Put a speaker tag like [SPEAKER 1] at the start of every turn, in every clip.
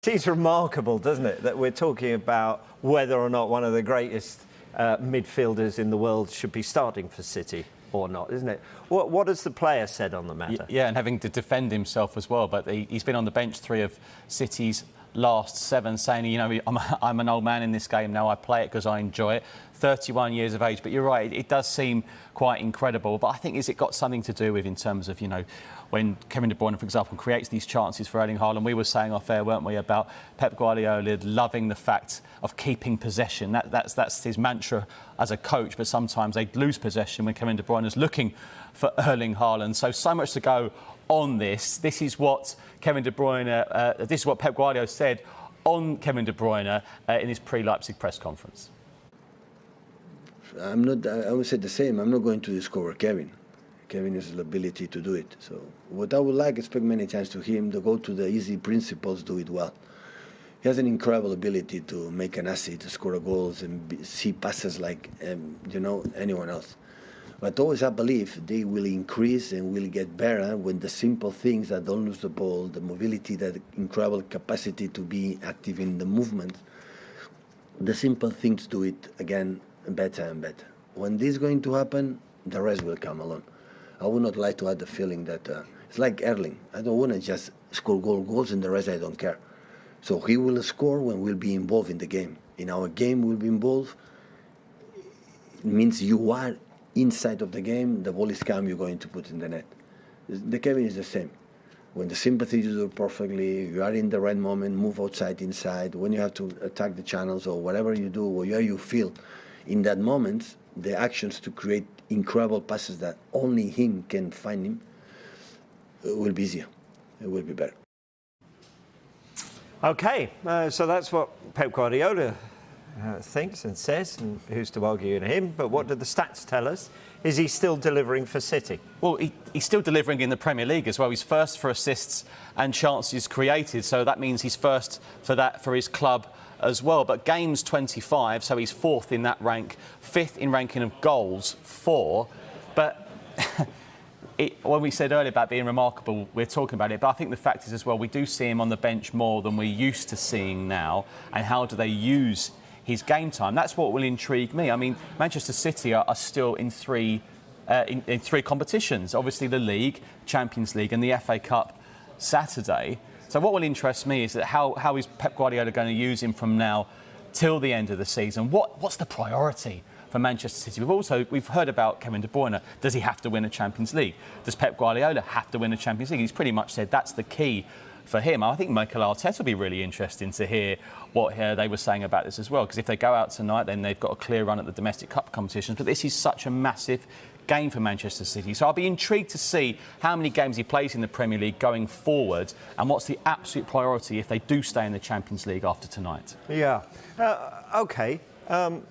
[SPEAKER 1] It's remarkable, doesn't it, that we're talking about whether or not one of the greatest midfielders in the world should be starting for City or not, isn't it? What has the player said on the matter?
[SPEAKER 2] Yeah, and having to defend himself as well. But he's been on the bench 3 of City's last 7, saying, you know, I'm an old man in this game now. I play it because I enjoy it. 31 years of age. But you're right, it does seem quite incredible. But I think, is it got something to do with, in terms of, you know, when Kevin de Bruyne, for example, creates these chances for Erling Haaland? We were saying off air, weren't we, about Pep Guardiola loving the fact of keeping possession. That's his mantra as a coach. But sometimes they lose possession when Kevin de Bruyne is looking for Erling Haaland. So much to go on this. This is what Kevin de Bruyne, this is what Pep Guardiola said on Kevin de Bruyne in his pre-Leipzig press conference.
[SPEAKER 3] I would say the same. I'm not going to discover Kevin. Kevin has the ability to do it. So what I would like, expect many times to him, to go to the easy principles, do it well. He has an incredible ability to make an assist, to score goals and see passes like anyone else. But always I believe they will increase and will get better when the simple things that don't lose the ball, the mobility, that incredible capacity to be active in the movement, the simple things do it again better and better. When this is going to happen, the rest will come along. I would not like to have the feeling that it's like Erling. I don't want to just score goals and the rest I don't care. So he will score when we'll be involved in the game. In our game, we'll be involved. It means you are inside of the game, the ball is coming, you're going to put in the net. The Kevin is the same. When the sympathy you do perfectly, you are in the right moment, move outside, inside. When you have to attack the channels or whatever you do, where you feel, in that moment, the actions to create incredible passes that only him can find him, it will be easier. It will be better.
[SPEAKER 1] OK, so that's what Pep Guardiola thinks and says, and who's to argue in him. But what do the stats tell us? Is he still delivering for City?
[SPEAKER 2] Well, he's still delivering in the Premier League as well. He's first for assists and chances created, so that means he's first for his club as well. But games 25, so he's 4th in that rank, 5th in ranking of goals, 4. But when we said earlier about being remarkable, we're talking about it. But I think the fact is as well, we do see him on the bench more than we're used to seeing now. And how do they use his game time? That's what will intrigue me. I mean, Manchester City are still in 3 competitions. Obviously, the League, Champions League, and the FA Cup Saturday. So what will interest me is that how is Pep Guardiola going to use him from now till the end of the season? What's the priority for Manchester City? We've heard about Kevin de Bruyne. Does he have to win a Champions League? Does Pep Guardiola have to win a Champions League? He's pretty much said that's the key for him. I think Mikel Arteta will be really interesting to hear what they were saying about this as well, because if they go out tonight, then they've got a clear run at the domestic cup competitions. But this is such a massive game for Manchester City. So I'll be intrigued to see how many games he plays in the Premier League going forward, and what's the absolute priority if they do stay in the Champions League after tonight.
[SPEAKER 1] Yeah. OK.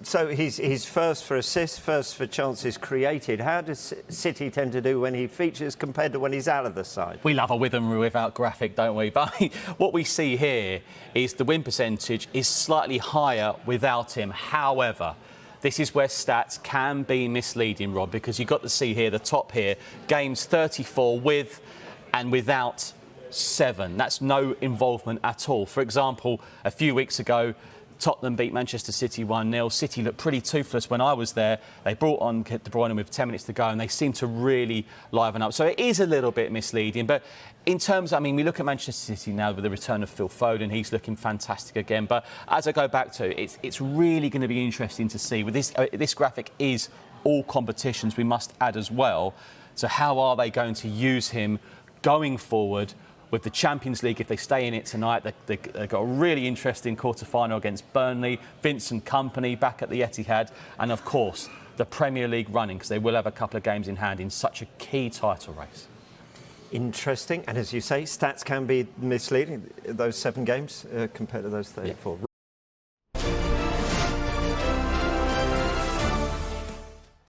[SPEAKER 1] So he's first for assists, first for chances created. How does City tend to do when he features compared to when he's out of the side?
[SPEAKER 2] We love a with and without graphic, don't we? But what we see here is the win percentage is slightly higher without him. However, this is where stats can be misleading, Rob, because you've got to see here, the top here, games 34 with and without 7. That's no involvement at all. For example, a few weeks ago, Tottenham beat Manchester City 1-0. City looked pretty toothless when I was there. They brought on De Bruyne with 10 minutes to go, and they seemed to really liven up. So it is a little bit misleading. But in terms, I mean, we look at Manchester City now with the return of Phil Foden. He's looking fantastic again. But as I go back to it, it's really going to be interesting to see. With this graphic is all competitions, we must add as well. So how are they going to use him going forward? With the Champions League, if they stay in it tonight, they've got a really interesting quarter-final against Burnley, Vincent Kompany back at the Etihad, and of course the Premier League running, because they will have a couple of games in hand in such a key title race. Interesting, and as you say, stats can be misleading, those 7 games compared to those 34. Yeah.